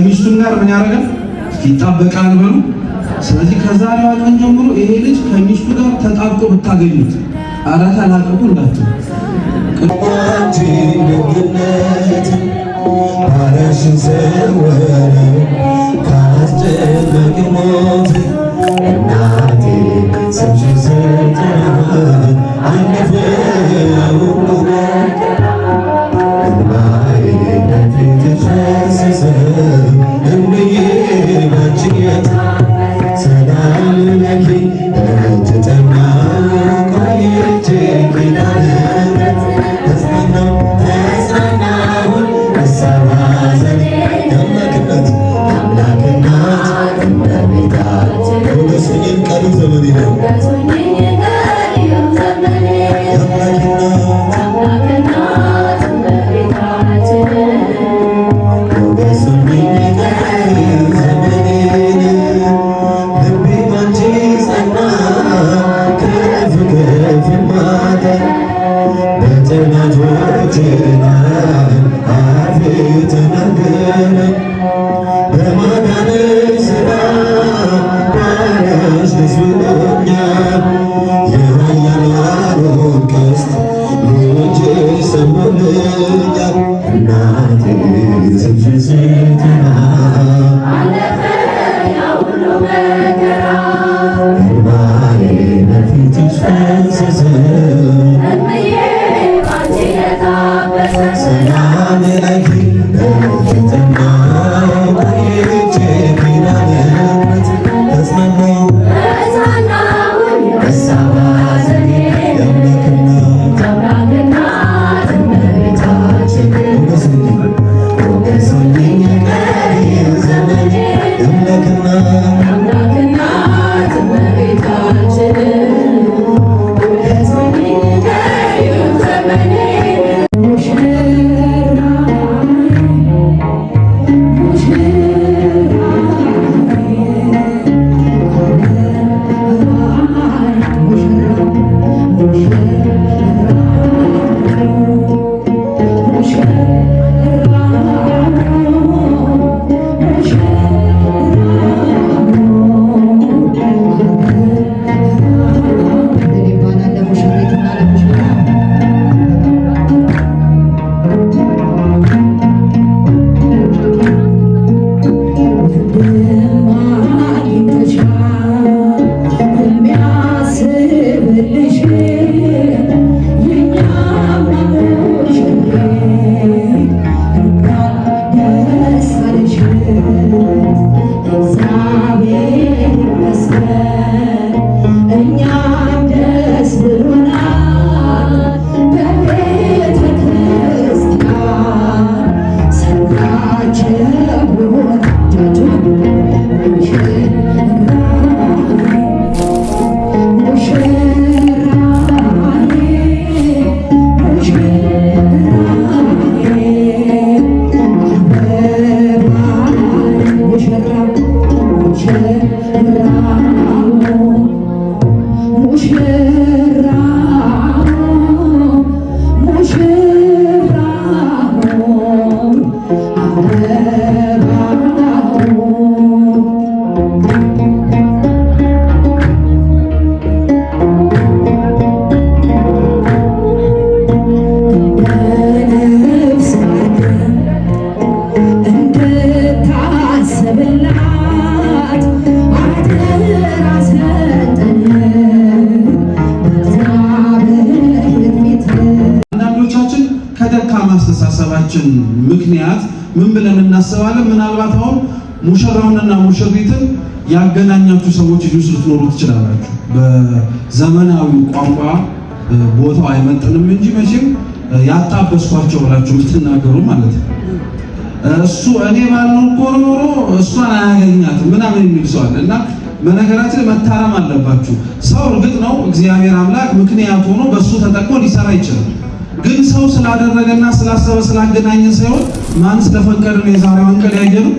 ሚስቱን ጋር ምን ያደርጋል? ይጣበቃል በሉ። ስለዚህ ከዛሬዋ ቀን ጀምሮ ይሄ ልጅ ከሚስቱ ጋር ተጣብቆ ብታገኙት ኧረ ተላቀቁ እንዳትሉ። ማስተሳሰባችን ምክንያት ምን ብለን እናስባለን? ምናልባት አሁን ሙሽራውንና ሙሽሪትን ያገናኛችሁ ሰዎች ልጅ ልትኖሩ ትችላላችሁ። በዘመናዊ ቋንቋ ቦታው አይመጥንም እንጂ መቼም ያጣበስኳቸው ብላችሁ የምትናገሩ ማለት ነው። እሱ እኔ ባልኖር ኖሮ እሷን አያገኛትም ምናምን የሚል ሰው አለ እና በነገራችን መታረም አለባችሁ። ሰው እርግጥ ነው እግዚአብሔር አምላክ ምክንያት ሆኖ በሱ ተጠቅሞ ሊሰራ ይችላል። ግን ሰው ስላደረገና ስላሰበ ስላገናኘ ሳይሆን ማን ስለፈቀደ ነው የዛሬውን ቀን ያየነው?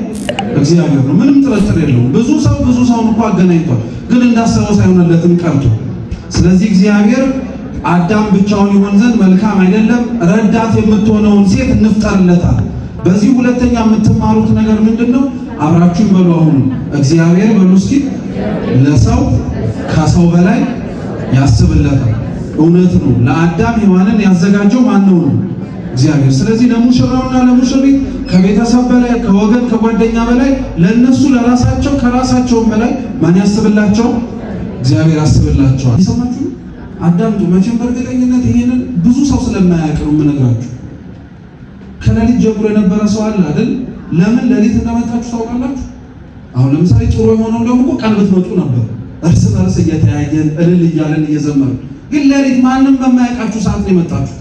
እግዚአብሔር ነው። ምንም ጥርጥር የለውም። ብዙ ሰው እንኳን አገናኝቷል፣ ግን እንዳሰበው ሳይሆንለትም ቀርቶ። ስለዚህ እግዚአብሔር አዳም ብቻውን ይሆን ዘንድ መልካም አይደለም፣ ረዳት የምትሆነውን ሴት እንፍጠርለታል። በዚህ ሁለተኛ የምትማሩት ነገር ምንድነው? አብራችሁን በሉ። አሁን እግዚአብሔር በሉ እስኪ ለሰው ከሰው በላይ ያስብለታል። እውነት ነው። ለአዳም ሔዋንን ያዘጋጀው ማን ነው? እግዚአብሔር። ስለዚህ ለሙሽራውና ለሙሽሪት ከቤተሰብ በላይ ከወገን ከጓደኛ በላይ ለነሱ ለራሳቸው ከራሳቸው በላይ ማን ያስብላቸው? እግዚአብሔር ያስብላቸዋል። ይሰማችሁ? አዳምጡ። መቼም በእርግጠኝነት ይሄንን ብዙ ሰው ስለማያውቅ ነው የምነግራችሁ። ከሌሊት ጀምሮ የነበረ ሰው አለ አይደል? ለምን ሌሊት እንደመጣችሁ ታውቃላችሁ? አሁን ለምሳሌ ጥሩ የሆነው ደግሞ ቀን ብትመጡ ነበር፣ እርስ በርስ እየተያየን እልል እያለን እየዘመርን። ግን ሌሊት ማንም በማያውቃችሁ ሰዓት ነው የመጣችሁ።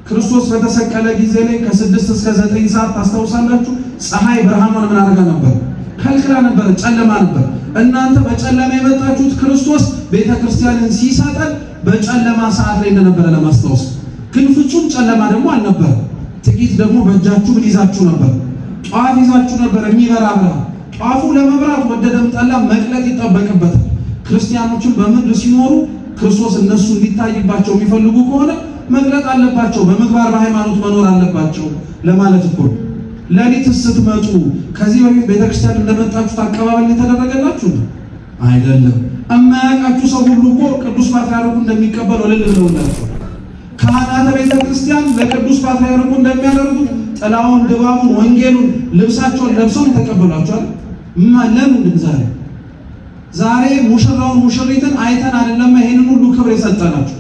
ክርስቶስ በተሰቀለ ጊዜ ላይ ከ6 እስከ 9 ሰዓት ታስታውሳላችሁ። ፀሐይ ብርሃኗን ምን አድርጋ ነበር? ከልክላ ነበር፣ ጨለማ ነበር። እናንተ በጨለማ የመጣችሁት ክርስቶስ ቤተክርስቲያንን ሲሰጠን በጨለማ ሰዓት ላይ እንደነበረ ለማስታወስ። ግን ፍጹም ጨለማ ደግሞ አልነበረ። ጥቂት ደግሞ በእጃችሁ ምን ይዛችሁ ነበር? ጧፍ ይዛችሁ ነበር፣ የሚበራ ብርሃን። ጧፉ ለመብራት ወደደም ጠላ መቅለጥ ይጠበቅበታል። ክርስቲያኖችን በምድር ሲኖሩ ክርስቶስ እነሱ እንዲታይባቸው የሚፈልጉ ከሆነ መግለጥ አለባቸው፣ በምግባር በሃይማኖት መኖር አለባቸው ለማለት እኮ። ሌሊት ስትመጡ ከዚህ በፊት ቤተክርስቲያን እንደመጣችሁ አቀባበል የተደረገላችሁ አይደለም። እማያውቃችሁ ሰው ሁሉ እኮ ቅዱስ ፓትርያርኩ እንደሚቀበል ወለል ብለውላችሁ፣ ካህናተ ቤተክርስቲያን ለቅዱስ ፓትርያርኩ እንደሚያደርጉት ጥላውን፣ ድባቡን፣ ወንጌሉን፣ ልብሳቸውን ለብሰው ተቀበሏቸዋል። ለምን ዛሬ ሙሽራውን ሙሽሪትን አይተን አይደለም ይሄንን ሁሉ ክብር የሰጠናቸው?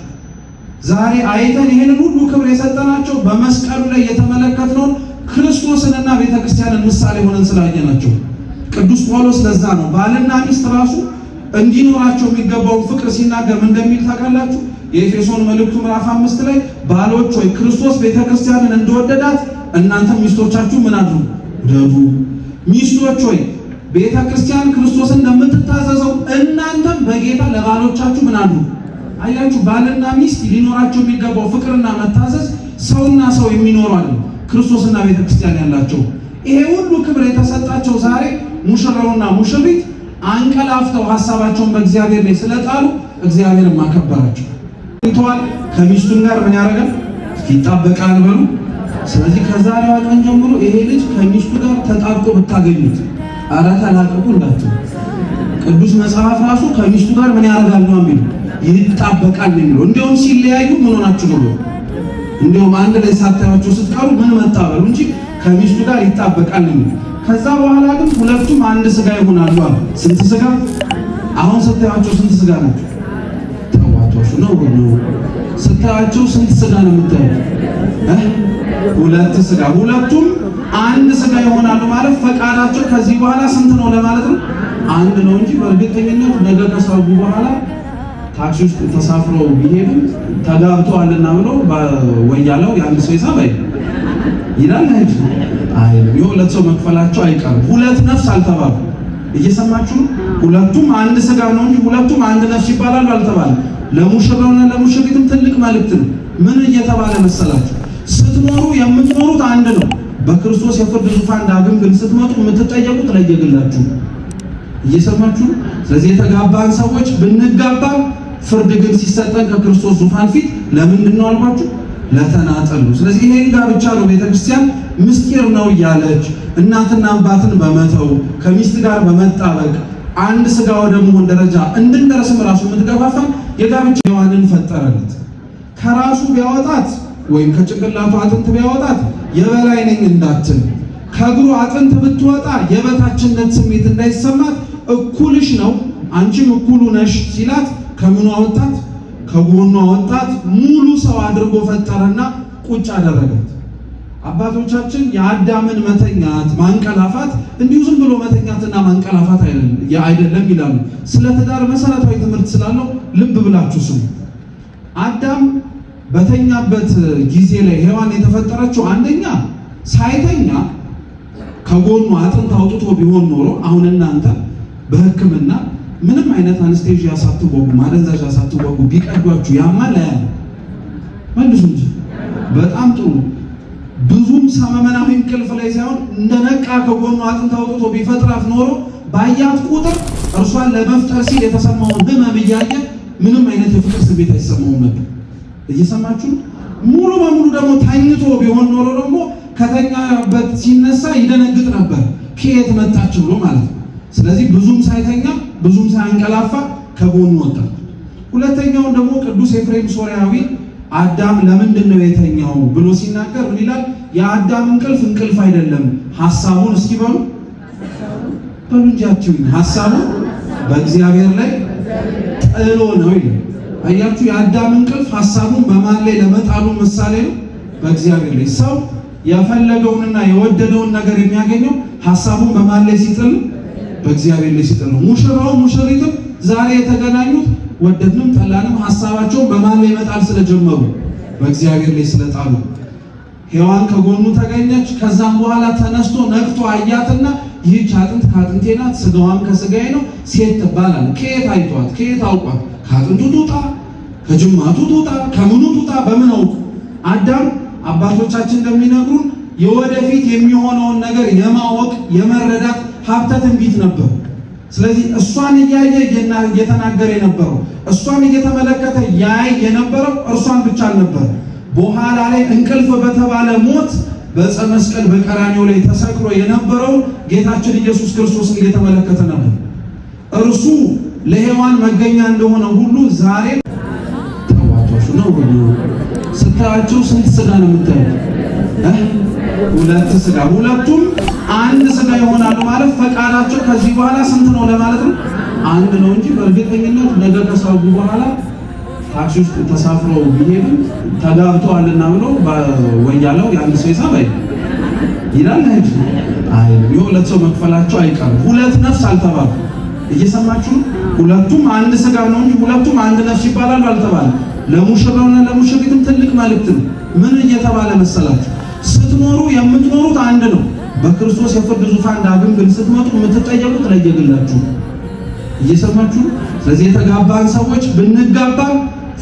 ዛሬ አይተን ይሄንን ሁሉ ክብር የሰጠናቸው በመስቀሉ ላይ የተመለከትነውን ክርስቶስንና ቤተክርስቲያንን ምሳሌ ሆነን ስላየናቸው። ቅዱስ ጳውሎስ ለዛ ነው ባልና ሚስት ራሱ እንዲኖራቸው የሚገባውን ፍቅር ሲናገር ምን እንደሚል ታውቃላችሁ? የኤፌሶን መልእክቱ ምዕራፍ 5 ላይ ባሎች ሆይ ክርስቶስ ቤተክርስቲያንን እንደወደዳት እናንተም ሚስቶቻችሁ ምን አድርጉ? ውደዱ። ሚስቶች ሆይ ቤተክርስቲያን ክርስቶስን እንደምትታዘዘው እናንተም በጌታ ለባሎቻችሁ ምን አድርጉ? አያችሁ፣ ባልና ሚስት ሊኖራቸው የሚገባው ፍቅርና መታዘዝ ሰውና ሰው የሚኖራሉ ክርስቶስና ቤተክርስቲያን ያላቸው። ይሄ ሁሉ ክብር የተሰጣቸው ዛሬ ሙሽራውና ሙሽሪት አንቀላፍተው ሐሳባቸውን በእግዚአብሔር ላይ ስለጣሉ እግዚአብሔርን ማከበራቸው እንተዋል። ከሚስቱን ጋር ምን ያደርጋል? ይጣበቃል በሉ። ስለዚህ ከዛሬዋ ቀን ጀምሮ ይሄ ልጅ ከሚስቱ ጋር ተጣብቆ ብታገኙት ኧረ ተላቀቁ እንዳትሉ። ቅዱስ መጽሐፍ ራሱ ከሚስቱ ጋር ምን ያደርጋል ነው የሚለው? ይጣበቃል የሚለው። እንዲያውም ሲለያዩ ምን ሆናችሁ ነው? እንዲያውም አንድ ላይ ሳታያቸው ስትቀሩ ምን መጣበሉ እንጂ ከሚስቱ ጋር ይጣበቃል የሚለው። ከዛ በኋላ ግን ሁለቱም አንድ ስጋ ይሆናሉ አለ። ስንት ስጋ? አሁን ስታያቸው ስንት ስጋ ናቸው? ተዋቶሽ ነው ነው ስታያቸው ስንት ስጋ ነው የምታዩት? ሁለት ስጋ። ሁለቱም አንድ ስጋ ይሆናሉ ማለት ፈቃዳቸው ከዚህ በኋላ ስንት ነው ለማለት ነው? አንድ ነው እንጂ በእርግጠኝነት ነገ ከሰርጉ በኋላ ታክሲ ውስጥ ተሳፍረው ቢሄዱ ተጋብተዋልና ብለው ወያለው የአንድ ሰው ሂሳብ ይላል አይደል? የሁለት ሰው መክፈላቸው አይቀርም። ሁለት ነፍስ አልተባሉ። እየሰማችሁ? ሁለቱም አንድ ስጋ ነው እንጂ ሁለቱም አንድ ነፍስ ይባላሉ አልተባለም። ለሙሽራውና ለሙሽሪትም ትልቅ መልእክት ነው። ምን እየተባለ መሰላችሁ? ስትኖሩ የምትኖሩት አንድ ነው በክርስቶስ የፍርድ ዙፋን። ዳግም ግን ስትመጡ የምትጠየቁት ለየግላችሁ። እየሰማችሁ? ስለዚህ የተጋባን ሰዎች ብንጋባ ፍርድ ግን ሲሰጠን ከክርስቶስ ዙፋን ፊት ለምንድን ነው አልኳችሁ? ለተናጠል ነው። ስለዚህ ይሄን ጋብቻ ነው ቤተክርስቲያን ምስጢር ነው እያለች እናትና አባትን በመተው ከሚስት ጋር በመጣበቅ አንድ ስጋ ወደ መሆን ደረጃ እንድንደርስም ራሱ የምትገፋፋ የጋብቻ ሔዋንን ፈጠረለት። ከራሱ ቢያወጣት ወይም ከጭንቅላቱ አጥንት ቢያወጣት የበላይ ነኝ እንዳትል፣ ከእግሩ አጥንት ብትወጣ የበታችነት ስሜት እንዳይሰማት እኩልሽ ነው አንቺም እኩሉ ነሽ ሲላት ከምኑ አወጣት? ከጎኑ አወጣት። ሙሉ ሰው አድርጎ ፈጠረና ቁጭ አደረጋት። አባቶቻችን የአዳምን መተኛት ማንቀላፋት እንዲሁ ዝም ብሎ መተኛትና ማንቀላፋት አይደለም ይላሉ። ስለ ትዳር መሰረታዊ ትምህርት ስላለው ልብ ብላችሁ ስሙ። አዳም በተኛበት ጊዜ ላይ ሔዋን የተፈጠረችው አንደኛ ሳይተኛ ከጎኑ አጥንት አውጥቶ ቢሆን ኖሮ አሁን እናንተ በሕክምና ምንም አይነት አንስቴዥያ ሳትወጉ ማደንዛዣ ሳትወጉ ቢቀዷችሁ ያማል አያል መልሱ እንጂ በጣም ጥሩ። ብዙም ሰመመናዊ እንቅልፍ ላይ ሳይሆን እንደነቃ ከጎኑ አጥንት አውጥቶ ቢፈጥራት ኖሮ ባያት ቁጥር እርሷን ለመፍጠር ሲል የተሰማውን ህመም እያየ ምንም አይነት የፍቅር ስሜት አይሰማውም ነበር። እየሰማችሁ? ሙሉ በሙሉ ደግሞ ተኝቶ ቢሆን ኖሮ ደግሞ ከተኛበት ሲነሳ ይደነግጥ ነበር፣ ከየት መጣች ብሎ ማለት ነው። ስለዚህ ብዙም ሳይተኛ ብዙም ሳያንቀላፋ ከጎኑ ወጣ። ሁለተኛውን ደግሞ ቅዱስ ኤፍሬም ሶርያዊ አዳም ለምንድን ነው የተኛው ብሎ ሲናገር ምን ይላል? የአዳም እንቅልፍ አይደለም፣ ሐሳቡን እስኪ በሉ እንጂ አትዩኝ፣ ሐሳቡን በእግዚአብሔር ላይ ጥሎ ነው ይላል። አያችሁ፣ የአዳም እንቅልፍ ሐሳቡን በማን ላይ ለመጣሉ ምሳሌ ነው? በእግዚአብሔር ላይ። ሰው የፈለገውንና የወደደውን ነገር የሚያገኘው ሐሳቡን በማን ላይ ሲጥል? በእግዚአብሔር ላይ ሲጥል ነው። ሙሽራው ሙሽሪትም ዛሬ የተገናኙት ወደድንም ጠላንም ሐሳባቸውን በማን ላይ መጣል ስለጀመሩ? በእግዚአብሔር ላይ ስለጣሉ። ሔዋን ከጎኑ ተገኘች። ከዛም በኋላ ተነስቶ ነቅቶ አያትና ይህች አጥንት ከአጥንቴ ናት፣ ስጋዋም ከስጋዬ ነው፣ ሴት ትባላል። ከየት አይቷት? ከየት አውቋት? ከአጥንቱ ትውጣ፣ ከጅማቱ ትውጣ፣ ከምኑ ትውጣ? በምን አውቁ? አዳም አባቶቻችን እንደሚነግሩን የወደፊት የሚሆነውን ነገር የማወቅ የመረዳት ሀብተ ትንቢት ነበር። ስለዚህ እሷን እያየ እየተናገረ የነበረው እሷን እየተመለከተ ያይ የነበረው እርሷን ብቻ አልነበር። በኋላ ላይ እንቅልፍ በተባለ ሞት በዕፀ መስቀል በቀራንዮ ላይ ተሰቅሎ የነበረው ጌታችን ኢየሱስ ክርስቶስን እየተመለከተ ነበር። እርሱ ለሔዋን መገኛ እንደሆነ ሁሉ ዛሬ ተዋጆች ነው ሁሉ ስታያቸው ስንት ስጋ ነው የምታዩት? ሁለት ስጋ። ሁለቱም አንድ ስጋ ይሆናሉ ማለት ፈቃዳቸው ከዚህ በኋላ ስንት ነው ለማለት ነው? አንድ ነው እንጂ በእርግጠኝነት ነገ ከሰሩ በኋላ ታክሲ ውስጥ ተሳፍረው ቢሄዱ ተጋብተዋልና ብሎ ወያለው ያን ሰው ይሳብ ይላል እንጂ አይ የሁለት ሰው መክፈላቸው አይቀርም። ሁለት ነፍስ አልተባሉ። እየሰማችሁ ሁለቱም አንድ ስጋ ነው እንጂ ሁለቱም አንድ ነፍስ ይባላሉ አልተባለ። ለሙሽራውና ለሙሽሪትም ትልቅ መልእክት ነው። ምን እየተባለ መሰላችሁ? ስትኖሩ የምትኖሩት አንድ ነው። በክርስቶስ የፍርድ ዙፋን ዳግም ግን ስትመጡ የምትጠየቁት ለየግላችሁ። እየሰማችሁ። ስለዚህ የተጋባን ሰዎች ብንጋባ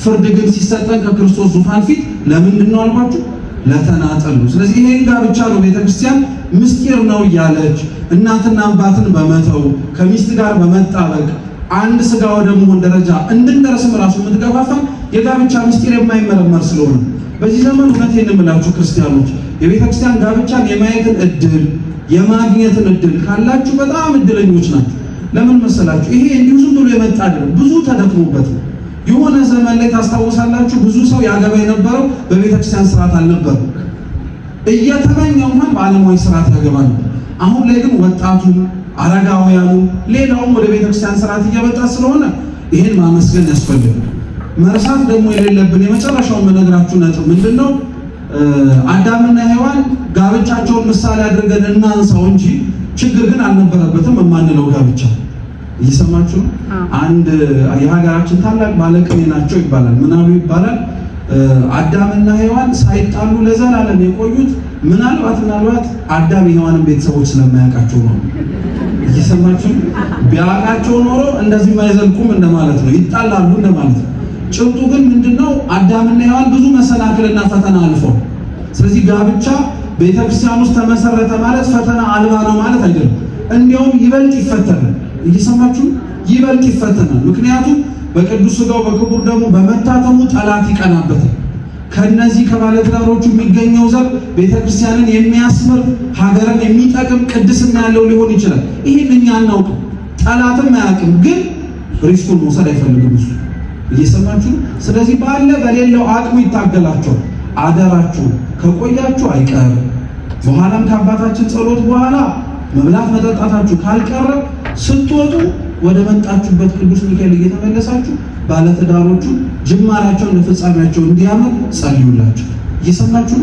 ፍርድ ግን ሲሰጠን ከክርስቶስ ዙፋን ፊት ለምንድን ነው አልኳችሁ? ለተናጠል ነው። ስለዚህ ይሄን ጋብቻ ነው ቤተክርስቲያን ምስጢር ነው እያለች እናትና አባትን በመተው ከሚስት ጋር በመጣበቅ አንድ ስጋ ወደ መሆን ደረጃ እንድንደርስም ራሱ የምትገፋፋን የጋብቻ ምስጢር የማይመረመር ስለሆነ በዚህ ዘመን እውነቴን የምላችሁ ክርስቲያኖች የቤተክርስቲያን ጋብቻን የማየትን እድል የማግኘትን እድል ካላችሁ በጣም እድለኞች ናችሁ። ለምን መሰላችሁ? ይሄ እንዲሁ ዝም ብሎ የመጣ አይደለም። ብዙ ተደክሞበት ነው። የሆነ ዘመን ላይ ታስታውሳላችሁ፣ ብዙ ሰው ያገባ የነበረው በቤተክርስቲያን ስርዓት አልነበረም። እየተመኘው እንኳን በዓለማዊ ስርዓት ያገባ ነበር። አሁን ላይ ግን ወጣቱ፣ አረጋውያኑ፣ ሌላውም ወደ ቤተክርስቲያን ስርዓት እየመጣ ስለሆነ ይሄን ማመስገን ያስፈልጋል። መርሳት ደግሞ የሌለብን የመጨረሻው የምነግራችሁ ነጥብ ምንድነው? አዳምና ሔዋን ጋብቻቸውን ምሳሌ አድርገን እናንሳው እንጂ ችግር ግን አልነበረበትም የማንለው ጋብቻ። እየሰማችሁ ነው። አንድ የሀገራችን ታላቅ ባለቅኔ ናቸው ይባላል። ምናሉ ይባላል? አዳምና ሔዋን ሳይጣሉ ለዘላለም የቆዩት ምናልባት አዳም የሔዋንን ቤተሰቦች ስለማያውቃቸው ነው። እየሰማችሁ ቢያውቃቸው ኖሮ እንደዚህ ማይዘልቁም እንደማለት ነው። ይጣላሉ እንደማለት ነው። ጭብጡ ግን ምንድነው? አዳምና ሔዋን ብዙ መሰናክልና ፈተና አልፈው። ስለዚህ ጋብቻ ቤተክርስቲያን ውስጥ ተመሰረተ ማለት ፈተና አልባ ነው ማለት አይደለም። እንዲያውም ይበልጥ ይፈተናል። እየሰማችሁ ይበልጥ ይፈተናል። ምክንያቱም በቅዱስ ሥጋው በክቡር ደሙ በመታተሙ ጠላት ይቀናበታል። ከነዚህ ከባለትዳሮቹ የሚገኘው ዘር ቤተክርስቲያንን የሚያስምር ሀገርን የሚጠቅም ቅድስና ያለው ሊሆን ይችላል። ይህን እኛ አናውቅም፣ ጠላትም አያውቅም። ግን ሪስኩን መውሰድ አይፈልግም እሱ። እየሰማችሁ። ስለዚህ ባለ በሌለው አቅሙ ይታገላቸዋል። አደራችሁ ከቆያችሁ አይቀር በኋላም ከአባታችን ጸሎት በኋላ መብላት መጠጣታችሁ ካልቀረ ስትወጡ ወደ መጣችሁበት ቅዱስ ሚካኤል እየተመለሳችሁ ባለትዳሮቹ ጅማራቸውን ለፍጻሜያቸው እንዲያምር ጸልዩላቸው። እየሰማችሁ